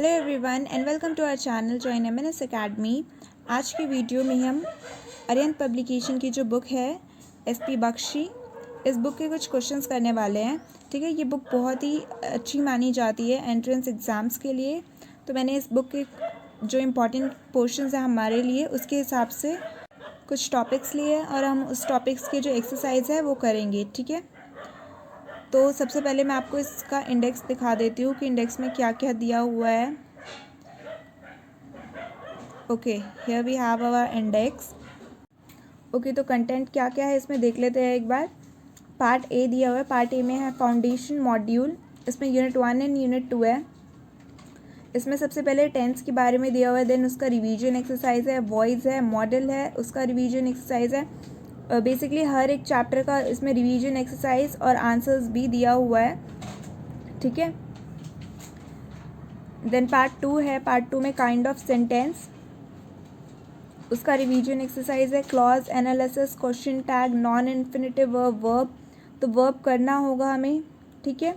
Hello everyone and welcome to our channel join MNS academy. आज की video में हम अरिहंत पब्लिकेशन की जो बुक है एसपी बख्शी, इस बुक के कुछ क्वेश्चंस करने वाले हैं। ठीक है, ये बुक बहुत ही अच्छी मानी जाती है एंट्रेंस एग्ज़ाम्स के लिए। तो मैंने इस बुक के जो इम्पोर्टेंट पोर्शंस हैं हमारे लिए, उसके हिसाब से कुछ टॉपिक्स लिए और हम उस टॉपिक्स के जो एक्सरसाइज है वो करेंगे। ठीक है, तो सबसे पहले मैं आपको इसका इंडेक्स दिखा देती हूँ कि इंडेक्स में क्या क्या दिया हुआ है। Okay, here we have our index. Okay, तो कंटेंट क्या क्या है इसमें देख लेते हैं एक बार। पार्ट ए दिया हुआ है। पार्ट ए में है फाउंडेशन मॉड्यूल। इसमें यूनिट 1 एंड यूनिट 2 है। इसमें सबसे पहले टेंस के बारे में दिया हुआ है, देन उसका रिवीजन एक्सरसाइज है, वॉइस है, मॉडल है, उसका रिवीजन एक्सरसाइज है। बेसिकली हर एक चैप्टर का इसमें रिवीजन एक्सरसाइज और आंसर्स भी दिया हुआ है। ठीक है, देन पार्ट 2 है। पार्ट 2 में काइंड ऑफ सेंटेंस, उसका रिवीजन एक्सरसाइज है, clause analysis, question tag, non infinitive verb, verb. तो वर्ब करना होगा हमें। ठीक है,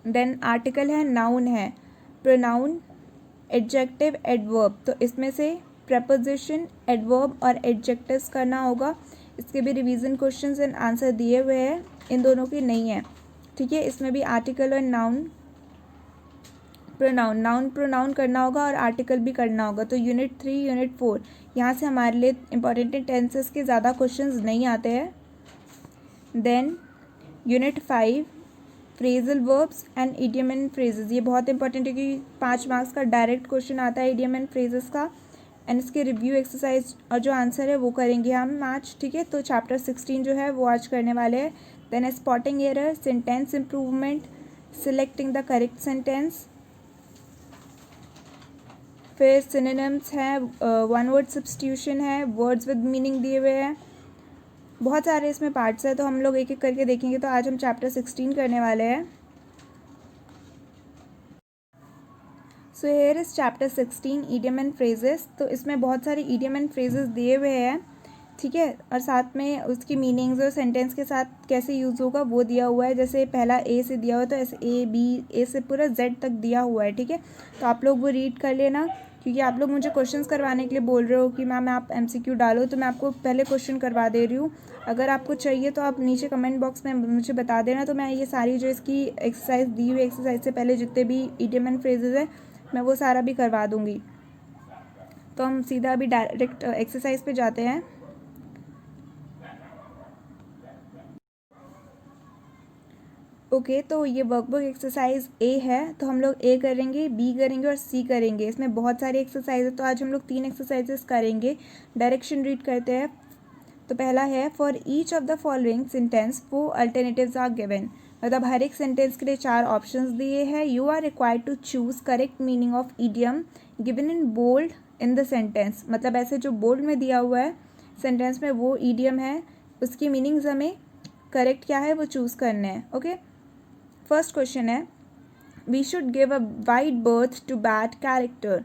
देन आर्टिकल है, नाउन है, प्रोनाउन, एडजेक्टिव, एडवर्ब। तो इसमें से प्रपोजिशन, एडवर्ब और एडजेक्टिव्स करना होगा। इसके भी रिवीजन क्वेश्चंस एंड आंसर दिए हुए हैं, इन दोनों की नहीं है। ठीक है, इसमें भी आर्टिकल और नाउन, नाउन प्रोनाउन करना होगा और आर्टिकल भी करना होगा। तो यूनिट 3 यूनिट 4 यहाँ से हमारे लिए इंपॉर्टेंट टेंसेस के ज़्यादा क्वेश्चंस नहीं आते हैं। Then unit 5 phrasal verbs and idiom and phrases. ये बहुत इंपॉर्टेंट है क्योंकि 5 मार्क्स का डायरेक्ट क्वेश्चन आता है इडियम एंड फ्रेजेस का। एंड इसके रिव्यू एक्सरसाइज और जो आंसर है वो करेंगे हम आज। ठीक है, तो चैप्टर 16 जो है वो आज करने वाले हैं। Then spotting error, sentence improvement, selecting the correct sentence, फिर सिनोनिम्स हैं, वन वर्ड सब्स्टिट्यूशन है, वर्ड्स विद मीनिंग दिए हुए हैं। बहुत सारे इसमें पार्ट्स हैं, तो हम लोग एक एक करके देखेंगे। तो आज हम चैप्टर 16 करने वाले हैं। So here is chapter 16 idiom and phrases. तो इसमें बहुत सारे ईडियम एंड फ्रेजेस दिए हुए हैं। ठीक है, और साथ में उसकी मीनिंग्स और सेंटेंस के साथ कैसे यूज़ होगा वो दिया हुआ है। जैसे पहला ए से दिया हुआ है तो ऐसे ए बी, ए से पूरा जेड तक दिया हुआ है। ठीक है, तो आप लोग वो रीड कर लेना, क्योंकि आप लोग मुझे क्वेश्चंस करवाने के लिए बोल रहे हो कि मैम आप एमसीक्यू डालो, तो मैं आपको पहले क्वेश्चन करवा दे रही हूँ। अगर आपको चाहिए तो आप नीचे कमेंट बॉक्स में मुझे बता देना, तो मैं ये सारी जो इसकी एक्सरसाइज दी हुई एक्सरसाइज से पहले जितने भी इडियम एंड फ्रेजेज है मैं वो सारा भी करवा दूँगी। तो हम सीधा अभी डायरेक्ट एक्सरसाइज पे जाते हैं। ओके, तो ये वर्कबुक एक्सरसाइज ए है, तो हम लोग ए करेंगे, बी करेंगे और सी करेंगे। इसमें बहुत सारी एक्सरसाइज है, तो आज हम लोग 3 एक्सरसाइजेस करेंगे। डायरेक्शन रीड करते हैं। तो पहला है, for each of the following sentence 4 alternatives are given. मतलब हर एक सेंटेंस के लिए 4 ऑप्शंस दिए हैं। You are required to choose correct meaning of idiom given in bold in the sentence. मतलब ऐसे जो बोल्ड में दिया हुआ है सेंटेंस में वो ईडियम है, उसकी मीनिंग्स हमें करेक्ट क्या है वो चूज़ करने हैं। ओके, फर्स्ट क्वेश्चन है, we should give a wide berth to bad character.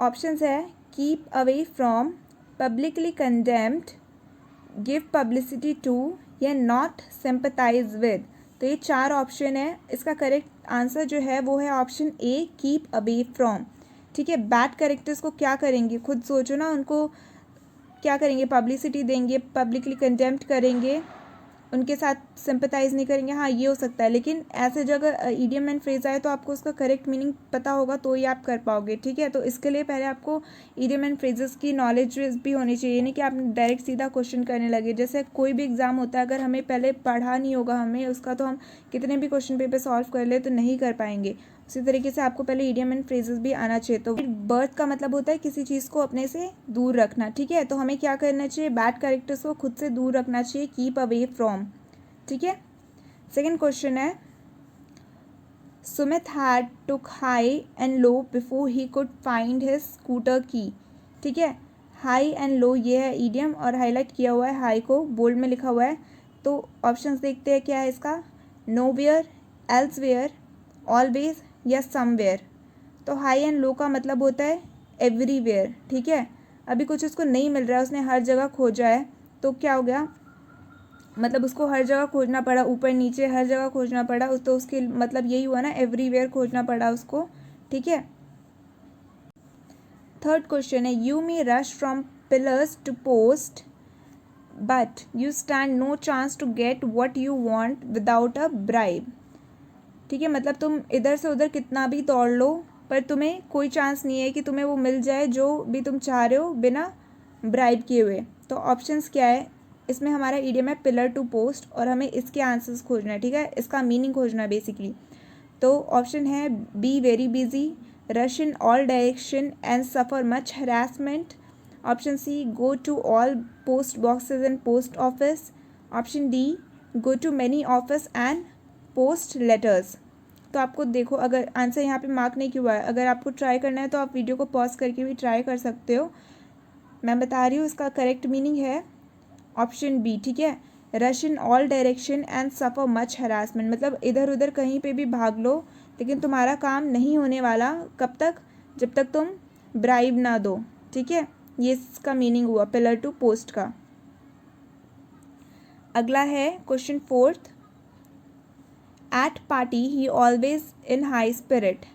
Options है, keep away from, publicly condemned, give publicity to या नॉट सिंपथाइज विद। तो ये 4 ऑप्शन है। इसका करेक्ट आंसर जो है वो है option A, keep away from. ठीक है, बैड कैरेक्टर्स को क्या करेंगे खुद सोचो ना, उनको क्या करेंगे, पब्लिसिटी देंगे, पब्लिकली कंडेम्ड करेंगे, उनके साथ सिंपथाइज नहीं करेंगे। हाँ, ये हो सकता है, लेकिन ऐसे जगह ईडियम एंड फ्रेज आए तो आपको उसका करेक्ट मीनिंग पता होगा तो ही आप कर पाओगे। ठीक है, तो इसके लिए पहले आपको ईडियम एंड फ्रेजेस की नॉलेज भी होनी चाहिए, नहीं कि आप डायरेक्ट सीधा क्वेश्चन करने लगे। जैसे कोई भी एग्जाम होता है, अगर हमें पहले पढ़ा नहीं होगा हमें उसका, तो हम कितने भी क्वेश्चन पेपर सॉल्व कर ले तो नहीं कर पाएंगे। उसी तरीके से आपको पहले ईडियम एंड फ्रेजेस भी आना चाहिए। तो बर्थ का मतलब होता है किसी चीज़ को अपने से दूर रखना। ठीक है, तो हमें क्या करना चाहिए, बैड कैरेक्टर्स को खुद से दूर रखना चाहिए, कीप अवे फ्रॉम। ठीक है, सेकेंड क्वेश्चन है, Sumit had took high and low before he could find his scooter की। ठीक है, हाई एंड लो ये है ईडियम और हाईलाइट किया हुआ है, हाई को बोल्ड में लिखा हुआ है। तो ऑप्शंस देखते हैं क्या है इसका, नोवेयर, एल्सवेयर, ऑलवेज या समवेयर। तो हाई एंड लो का मतलब होता है एवरीवेयर। ठीक है, अभी कुछ उसको नहीं मिल रहा है, उसने हर जगह खोजा है, तो क्या हो गया, मतलब उसको हर जगह खोजना पड़ा, ऊपर नीचे हर जगह खोजना पड़ा, तो उसके मतलब यही हुआ ना, एवरीवेयर खोजना पड़ा उसको, ठीक है। थर्ड क्वेश्चन है, you may rush from pillars to post but you stand no chance to get what you want without a bribe. ठीक है, मतलब तुम इधर से उधर कितना भी दौड़ लो पर तुम्हें कोई चांस नहीं है कि तुम्हें वो मिल जाए जो भी तुम चाह रहे हो बिना ब्राइब किए हुए। तो ऑप्शंस क्या है, इसमें हमारा इडियम है पिलर टू पोस्ट और हमें इसके आंसर्स खोजना है, ठीक है, इसका मीनिंग खोजना है बेसिकली। तो ऑप्शन है B very busy, rush in all direction and suffer much harassment. Option C go to all post boxes and post office. Option D go to many office and post letters. तो आपको देखो, अगर answer यहाँ पे mark नहीं हुआ है, अगर आपको ट्राई करना है तो आप वीडियो को पॉज करके भी ट्राई कर सकते हो। मैं बता रही हूँ, इसका करेक्ट मीनिंग है ऑप्शन बी, ठीक है, rush in all direction and suffer much harassment. मतलब इधर उधर कहीं पे भी भाग लो लेकिन तुम्हारा काम नहीं होने वाला, कब तक, जब तक तुम ब्राइब ना दो, ठीक है। ये इसका मीनिंग हुआ पिलर टू पोस्ट का। अगला है question fourth, at party he always in high spirit.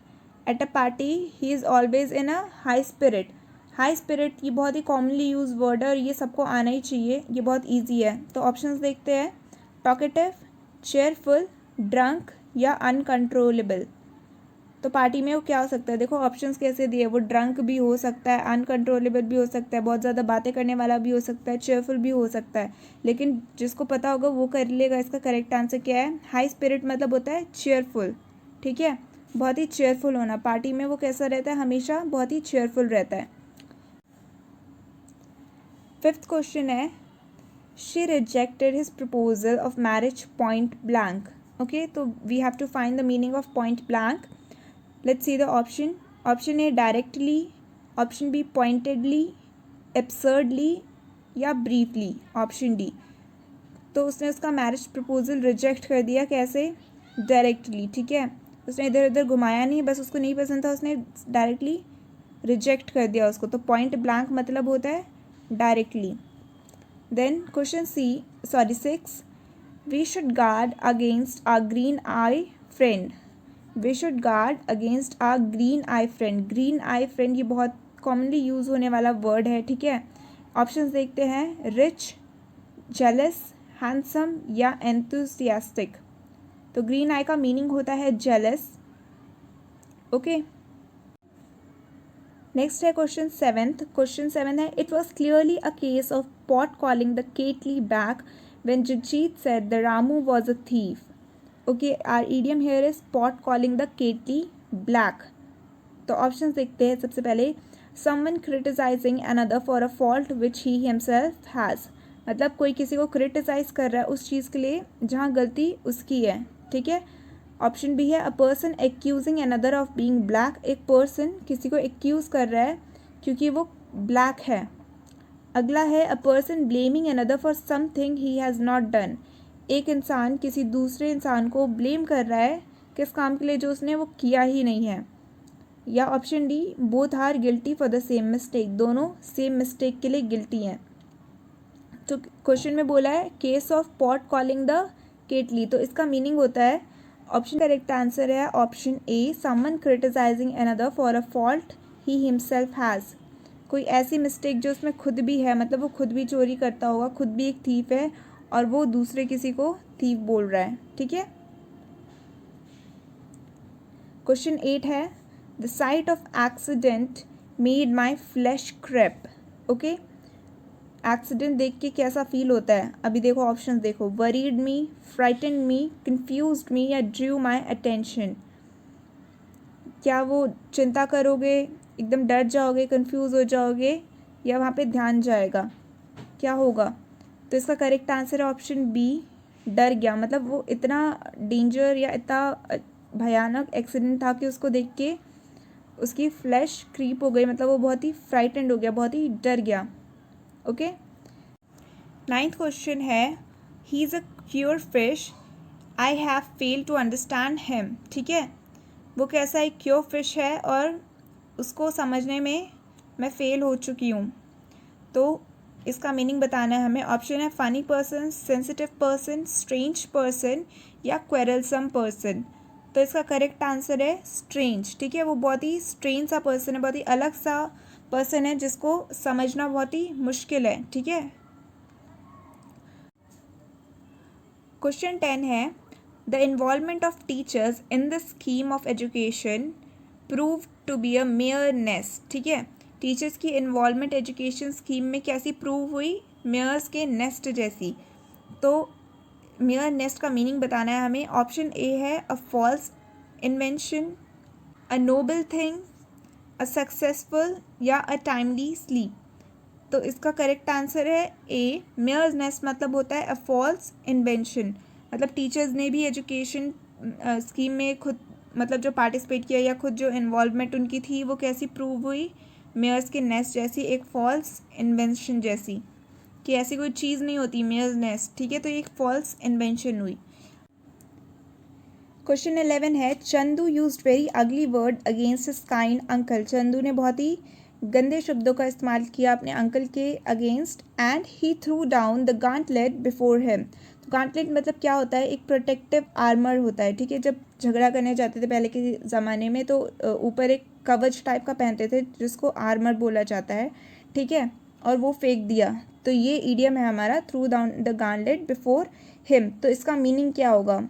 At a party he is always in a high spirit. High spirit ये बहुत ही कॉमनली यूज वर्ड है और ये सबको आना ही चाहिए, ये बहुत इजी है। तो ऑप्शंस देखते हैं, टॉकेटिव, चेयरफुल, ड्रंक या अनकंट्रोलेबल। तो पार्टी में वो क्या हो सकता है, देखो ऑप्शंस कैसे दिए, वो ड्रंक भी हो सकता है, अनकंट्रोलेबल भी हो सकता है, बहुत ज़्यादा बातें करने वाला भी हो सकता है, चेयरफुल भी हो सकता है। लेकिन जिसको पता होगा वो कर लेगा। इसका करेक्ट आंसर क्या है, हाई स्पिरिट मतलब होता है चेयरफुल, ठीक है, बहुत ही चेयरफुल होना। पार्टी में वो कैसा रहता है, हमेशा बहुत ही चेयरफुल रहता है। फिफ्थ क्वेश्चन है, she rejected his proposal of marriage point blank. Okay, तो we have to find the meaning of point blank. Let's see the option. Option A directly, option B pointedly, absurdly या briefly, option D। तो उसने उसका marriage proposal reject कर दिया, कैसे, directly, ठीक है, उसने इधर उधर घुमाया नहीं, बस उसको नहीं पसंद था, उसने डायरेक्टली रिजेक्ट कर दिया उसको। तो पॉइंट ब्लैंक मतलब होता है directly. Then question six, we should guard against our green eye friend. We should guard against our green eye friend. Green eye friend ये बहुत कॉमनली यूज़ होने वाला वर्ड है, ठीक है। ऑप्शंस देखते हैं, रिच, जेलस, हैंडसम या एंथुसियास्टिक। तो ग्रीन आई का मीनिंग होता है जेलस, ओके। नेक्स्ट है क्वेश्चन सेवेंथ। क्वेश्चन सेवन है, it was clearly a case of pot calling the kettle back when Jagjit said the Ramu was a thief. Okay, our idiom here is pot calling the kettle black. तो options देखते हैं, सबसे पहले, someone criticising another for a fault which he himself has. मतलब कोई किसी को criticise कर रहा है उस चीज़ के लिए जहाँ गलती उसकी है, ठीक है। ऑप्शन बी है, a person accusing another of being black. एक पर्सन किसी को एक्यूज़ कर रहा है क्योंकि वो ब्लैक है। अगला है, a person blaming another for something he has not done. एक इंसान किसी दूसरे इंसान को ब्लेम कर रहा है किस काम के लिए जो उसने वो किया ही नहीं है। या option D, both are guilty for the same mistake. दोनों सेम मिस्टेक के लिए गिल्टी हैं। तो क्वेश्चन में बोला है case of pot calling the kettle, तो इसका मीनिंग होता है, ऑप्शन करेक्ट आंसर है option A, someone criticising another for a fault he himself has. कोई ऐसी मिस्टेक जो उसमें खुद भी है, मतलब वो खुद भी चोरी करता होगा, खुद भी एक थीफ है और वो दूसरे किसी को थीफ बोल रहा है, ठीक है। क्वेश्चन 8 है, the site of accident made my flash crepe. Okay, accident देख के कैसा फील होता है, अभी देखो ऑप्शन देखो, वरीड मी, फ्राइटन मी, कन्फ्यूज्ड मी या ड्रू माई अटेंशन। क्या वो चिंता करोगे, एकदम डर जाओगे, कंफ्यूज हो जाओगे या वहाँ पे ध्यान जाएगा, क्या होगा। तो इसका करेक्ट आंसर है ऑप्शन बी, डर गया। मतलब वो इतना डेंजर या इतना भयानक एक्सीडेंट था कि उसको देख के उसकी फ्लैश क्रीप हो गई, मतलब वो बहुत ही फ्राइटेंड हो गया, बहुत ही डर गया, ओके। नाइन्थ क्वेश्चन है, he is a queer fish, I have failed to understand him. ठीक है, वो कैसा एक क्योर फिश है और उसको समझने में मैं फ़ेल हो चुकी हूँ। तो इसका मीनिंग बताना है हमें। ऑप्शन है funny person, sensitive person, strange person या क्वेरलसम पर्सन। तो इसका करेक्ट आंसर है स्ट्रेंज। ठीक है, वो बहुत ही स्ट्रेंज सा पर्सन है, बहुत ही अलग सा पर्सन है जिसको समझना बहुत ही मुश्किल है। ठीक है, क्वेश्चन 10 है the involvement of teachers in the scheme of education prove to be a mare nest. ठीक है, टीचर्स की इन्वॉल्वमेंट एजुकेशन स्कीम में कैसी प्रूव हुई? मेयर्स के नेस्ट जैसी। तो मेयर नेस्ट का मीनिंग बताना है हमें। ऑप्शन ए है a false invention, a noble thing, a successful या अ टाइमली स्लीप। तो इसका करेक्ट आंसर है ए, मेयर्स नेस्ट मतलब होता है अ फॉल्स इन्वेंशन। मतलब टीचर्स ने भी एजुकेशन स्कीम में खुद मतलब जो पार्टिसिपेट किया या खुद जो इन्वॉल्वमेंट उनकी थी वो कैसी प्रूव हुई? मेयर्स के नेस्ट जैसी, एक फॉल्स इन्वेंशन जैसी, कि ऐसी कोई चीज़ नहीं होती मेयर्स नेस्ट। ठीक है, तो ये एक फॉल्स इन्वेंशन हुई। क्वेश्चन 11 है Chandu used very ugly word against his kind uncle. Chandu ने बहुत ही गंदे शब्दों का इस्तेमाल किया अपने अंकल के against. And he through down the gauntlet before him. तो गांटलेट मतलब क्या होता है? एक प्रोटेक्टिव आर्मर होता है। ठीक है, जब झगड़ा करने जाते थे पहले के ज़माने में तो ऊपर एक कवच टाइप का पहनते थे जिसको आर्मर बोला जाता है। ठीक है, और वो फेंक दिया। तो ये ईडियम है हमारा, threw down the gauntlet before him. तो इसका मीनिंग क्या होगा?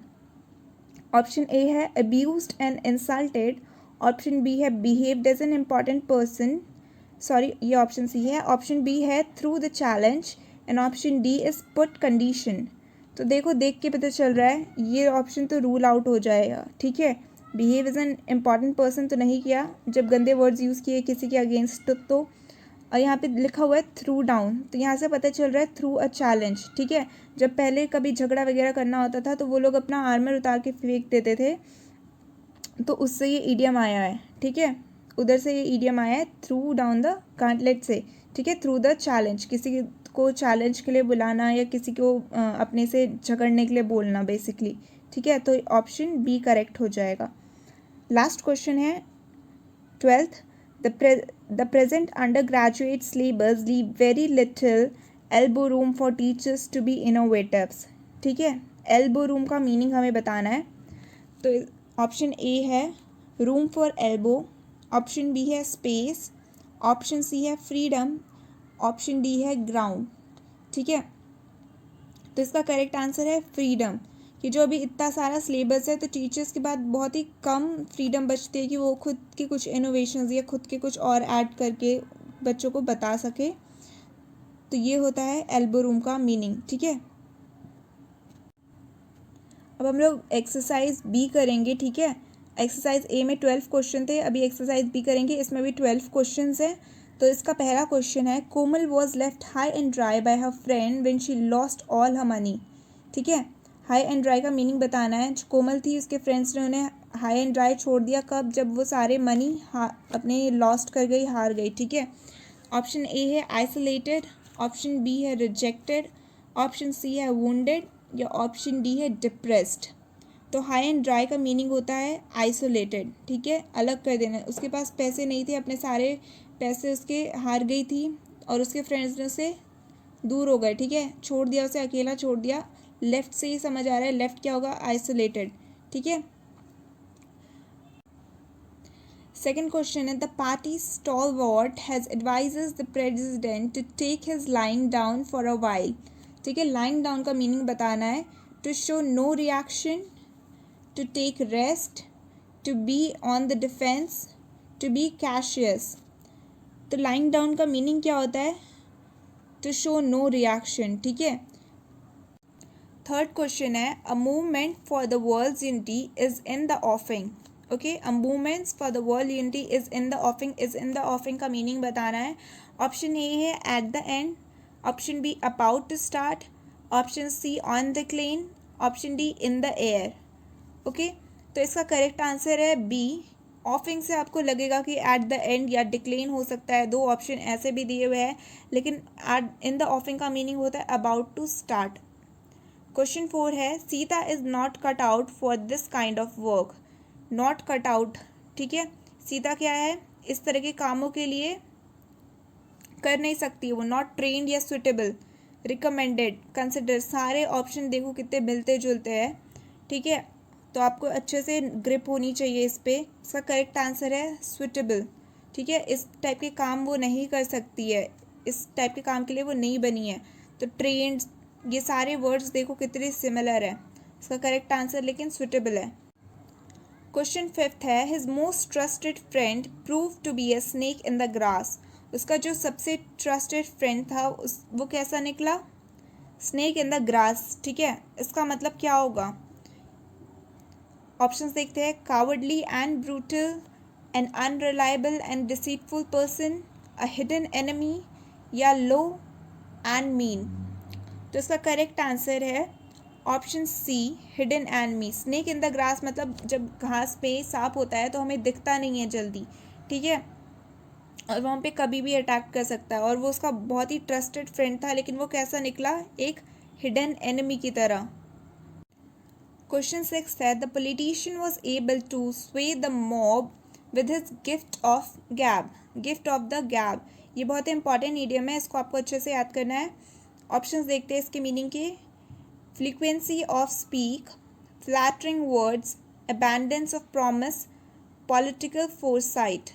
ऑप्शन ए है abused and insulted, option B है behaved as an important person, sorry ये ऑप्शन सी है, ऑप्शन बी है threw the challenge and option D is put condition. तो देखो, देख के पता चल रहा है ये ऑप्शन तो रूल आउट हो जाएगा। ठीक है, behave as an important person तो नहीं किया जब गंदे वर्ड्स यूज़ किए किसी के अगेंस्ट। तो और यहाँ पे लिखा हुआ है थ्रू डाउन, तो यहाँ से पता चल रहा है थ्रू अ चैलेंज। ठीक है, जब पहले कभी झगड़ा वगैरह करना होता था तो वो लोग अपना आर्मर उतार के फेंक देते थे, तो उससे ये ईडियम आया है। ठीक है, उधर से ये ईडियम आया है थ्रू डाउन द गांटलेट से। ठीक है, थ्रू द चैलेंज, किसी को चैलेंज के लिए बुलाना या किसी को अपने से झगड़ने के लिए बोलना बेसिकली। ठीक है, तो ऑप्शन बी करेक्ट हो जाएगा। लास्ट क्वेश्चन है 12th, the present undergraduate syllabus leave very little elbow room for teachers to be innovative। ठीक है, elbow room का मीनिंग हमें बताना है। तो ऑप्शन ए है room for elbow, option B है स्पेस, ऑप्शन सी है फ्रीडम, ऑप्शन डी है ग्राउंड। ठीक है, तो इसका करेक्ट आंसर है फ्रीडम। कि जो अभी इतना सारा सिलेबस है तो टीचर्स के बाद बहुत ही कम फ्रीडम बचती है कि वो खुद के कुछ इनोवेशंस या खुद के कुछ और ऐड करके बच्चों को बता सके। तो ये होता है एल्बो रूम का मीनिंग। ठीक है, अब हम लोग एक्सरसाइज बी करेंगे। ठीक है, एक्सरसाइज ए में 12 क्वेश्चन थे, अभी एक्सरसाइज बी करेंगे, इसमें भी 12 क्वेश्चन हैं। तो इसका पहला क्वेश्चन है Komal was left high and dry by her friend when she lost all her money. ठीक है, हाई एंड ड्राई का मीनिंग बताना है। जो कोमल थी उसके फ्रेंड्स ने उन्हें हाई एंड ड्राई छोड़ दिया कब? जब वो सारे मनी अपने लॉस्ट कर गई, हार गई। ठीक है, ऑप्शन ए है आइसोलेटेड, ऑप्शन बी है रिजेक्टेड, ऑप्शन सी है वुंडेड या ऑप्शन डी है डिप्रेस्ड। तो हाई एंड ड्राई का मीनिंग होता है आइसोलेटेड। ठीक है, अलग कर देना। उसके पास पैसे नहीं थे, अपने सारे पैसे उसके हार गई थी और उसके फ्रेंड्स ने उसे दूर हो गए। ठीक है, छोड़ दिया, उसे अकेला छोड़ दिया। लेफ्ट से ही समझ आ रहा है, लेफ्ट क्या होगा? आइसोलेटेड। ठीक है, सेकेंड क्वेश्चन है the party stalwart has advises the president to take his lying down for a while. ठीक है, लाइंग डाउन का मीनिंग बताना है। To show no reaction, to take rest, to be on the defence, to be cautious. तो lying down का meaning क्या होता है? To show no reaction. ठीक है, थर्ड क्वेश्चन है a movement for the world unity is in the offing. Okay, a movements for the world unity is in the offing. Is in the offing का meaning बताना है। Option A है at the end, option B about to start, option C on the decline, option D in the air. Okay, तो इसका correct answer है B. Offing से आपको लगेगा कि एट द एंड या डिक्लेन हो सकता है, दो ऑप्शन ऐसे भी दिए हुए हैं, लेकिन एट इन द ऑफिंग का मीनिंग होता है अबाउट टू स्टार्ट। क्वेश्चन 4 है Sita is not cut out for this kind of work. Not cut out, ठीक है, सीता क्या है? इस तरह के कामों के लिए कर नहीं सकती वो, नॉट ट्रेंड या सुटेबल, रिकमेंडेड, कंसिडर, सारे ऑप्शन देखो कितने मिलते जुलते हैं, ठीक है। तो आपको अच्छे से ग्रिप होनी चाहिए इस पे। इसका करेक्ट आंसर है सुटेबल, ठीक है। इस टाइप के काम वो नहीं कर सकती है, इस टाइप के काम के लिए वो नहीं बनी है। तो ट्रेंड, ये सारे वर्ड्स देखो कितने सिमिलर है। इसका करेक्ट आंसर लेकिन सुटेबल है। क्वेश्चन 5 है, his most trusted friend prove to be a snake in the grass. उसका जो सबसे ट्रस्टेड फ्रेंड था वो कैसा निकला? स्नेक इन द ग्रास, ठीक है। इसका मतलब क्या होगा? ऑप्शंस देखते हैं। Cowardly and brutal, an unreliable and deceitful person, a hidden enemy, या लो एंड मीन। तो इसका करेक्ट आंसर है option C, hidden enemy. Snake in the grass मतलब जब घास पे सांप होता है तो हमें दिखता नहीं है जल्दी, ठीक है, और वहाँ पे कभी भी अटैक कर सकता है। और वो उसका बहुत ही ट्रस्टेड फ्रेंड था, लेकिन वो कैसा निकला? एक हिडन एनिमी की तरह। क्वेश्चन 6 है, the politician was able to sway the mob with his gift of gab. Gift of the gab, ये बहुत इंपॉर्टेंट ईडियम है, इसको आपको अच्छे से याद करना है। ऑप्शंस देखते हैं इसके मीनिंग के। Frequency of speak, flattering words, abundance of promise, political foresight.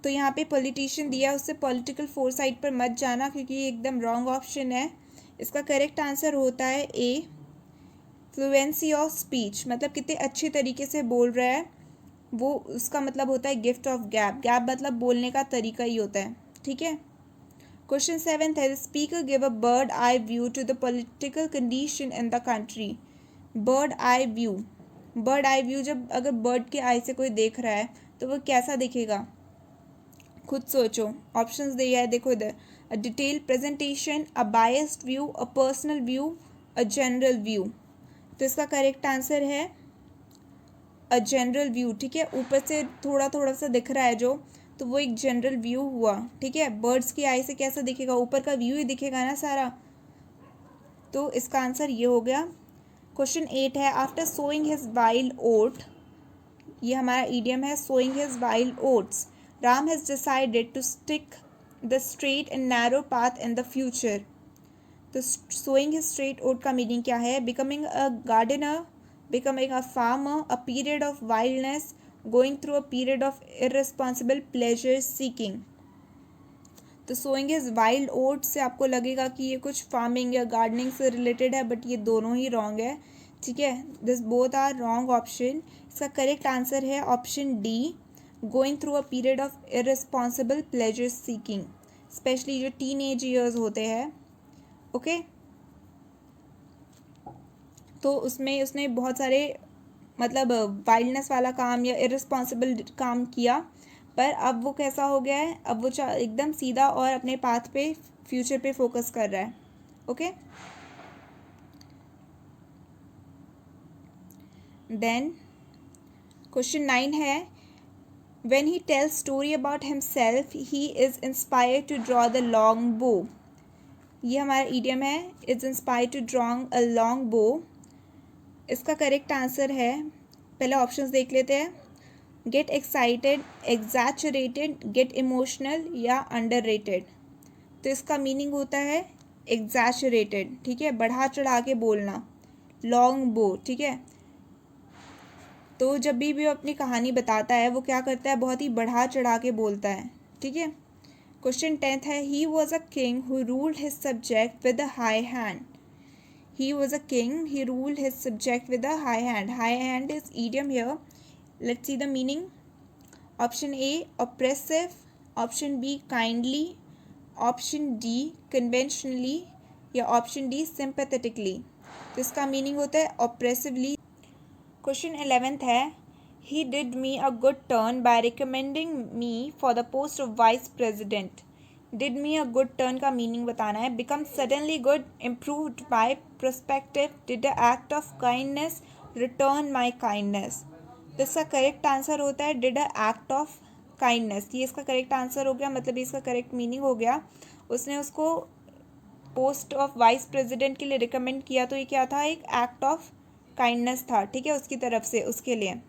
तो यहाँ पे पॉलिटिशियन दिया, उससे पॉलिटिकल फोरसाइट पर मत जाना क्योंकि ये एकदम रॉन्ग ऑप्शन है। इसका करेक्ट आंसर होता है ए, फ्लुएंसी ऑफ स्पीच, मतलब कितने अच्छे तरीके से बोल रहा है वो, उसका मतलब होता है गिफ्ट ऑफ गैब। गैब मतलब बोलने का तरीका ही होता है, ठीक है। क्वेश्चन 7 है, speaker give a bird eye view to the political condition in the country. Bird eye view, bird eye view, जब अगर बर्ड के आई से कोई देख रहा है तो वो कैसा दिखेगा? खुद सोचो, ऑप्शंस दिया है देखो इधर। A detail presentation, a biased view, a personal view, a general view. तो इसका करेक्ट आंसर है अ जनरल व्यू, ठीक है। ऊपर से थोड़ा थोड़ा सा दिख रहा है जो, तो वो एक जनरल व्यू हुआ, ठीक है। बर्ड्स की आई से कैसा दिखेगा? ऊपर का व्यू ही दिखेगा ना सारा। तो इसका आंसर ये हो गया। क्वेश्चन 8 है, after sowing his wild oat, ये हमारा ईडियम है, sowing his wild oats, Ram has decided to stick the straight and narrow path in the future. तो sowing his straight oat का मीनिंग क्या है? Becoming a gardener, becoming a farmer, a period of wildness, going through a period of irresponsible pleasure seeking. तो sowing is wild oats से आपको लगेगा कि ये कुछ फार्मिंग या गार्डनिंग से रिलेटेड है, बट ये दोनों ही रॉन्ग है, ठीक है। This both are wrong option. इसका करेक्ट आंसर है option D, going through a period of irresponsible pleasure seeking, especially जो टीनेज ईयर्स होते हैं, ओके। तो उसमें उसने बहुत सारे मतलब वाइल्डनेस वाला काम या इररिस्पॉन्सिबल काम किया, पर अब वो कैसा हो गया है? अब वो एकदम सीधा और अपने पाथ पे, फ्यूचर पे फोकस कर रहा है, ओके। देन क्वेश्चन 9 है, when he tells story about himself he is inspired to draw the long bow। ये हमारा इडियम है, is inspired to draw a long bow। इसका करेक्ट आंसर है, पहले ऑप्शंस देख लेते हैं। गेट एक्साइटेड, एग्जैचुरेटेड, गेट इमोशनल, या अंडररेटेड। तो इसका मीनिंग होता है एग्जैचुरेटेड, ठीक है, बढ़ा चढ़ा के बोलना, लॉन्ग बो, ठीक है। तो जब भी वो अपनी कहानी बताता है वो क्या करता है? बहुत ही बढ़ा चढ़ा के बोलता है, ठीक है। क्वेश्चन 10 है, he was a king who ruled his subject with a high hand. He was a king, he ruled his subject with a high hand. High hand is idiom here. Let's see the meaning. Option A, oppressive. Option B, kindly. Option D, conventionally. या option D, sympathetically. तो इसका meaning होता है oppressively. Question 11 है, he did me a good turn by recommending me for the post of vice president. Did me a good turn का meaning बताना है। Become suddenly good, improved by prospective, did a act of kindness, return my kindness. तो इसका correct answer होता है did a act of kindness. ये इसका correct answer हो गया, मतलब इसका करेक्ट मीनिंग हो गया। उसने उसको पोस्ट ऑफ वाइस प्रेसिडेंट के लिए रिकमेंड किया, तो ये क्या था? एक एक्ट ऑफ काइंडनेस था, ठीक है, उसकी तरफ से, उसके लिए।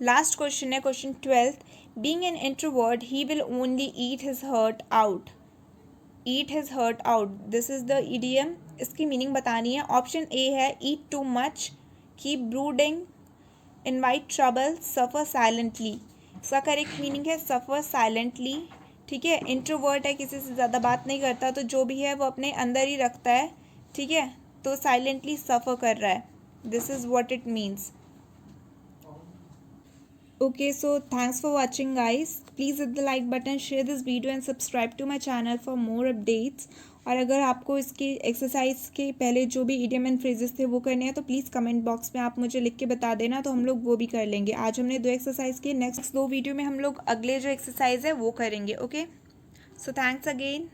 लास्ट क्वेश्चन है question 12th. Being an introvert he will only eat his heart out. Eat his heart out, this is the idiom. इसकी मीनिंग बतानी है. ऑप्शन ए है eat too much, keep brooding, invite trouble, suffer silently. इसका correct meaning है suffer silently. ठीक है, introvert है, किसी से ज़्यादा बात नहीं करता, तो जो भी है वो अपने अंदर ही रखता है. ठीक है, तो साइलेंटली सफ़र कर रहा है. This is what it means. Okay, so thanks for watching guys. Please hit the like button, share this video and subscribe to my channel for more updates. और अगर आपको इसकी एक्सरसाइज के पहले जो भी इडियम एंड फ्रेजेस थे वो करने हैं तो प्लीज़ कमेंट बॉक्स में आप मुझे लिख के बता देना, तो हम लोग वो भी कर लेंगे. आज हमने 2 एक्सरसाइज की, नेक्स्ट 2 वीडियो में हम लोग अगले जो एक्सरसाइज है वो करेंगे. Okay, so thanks again.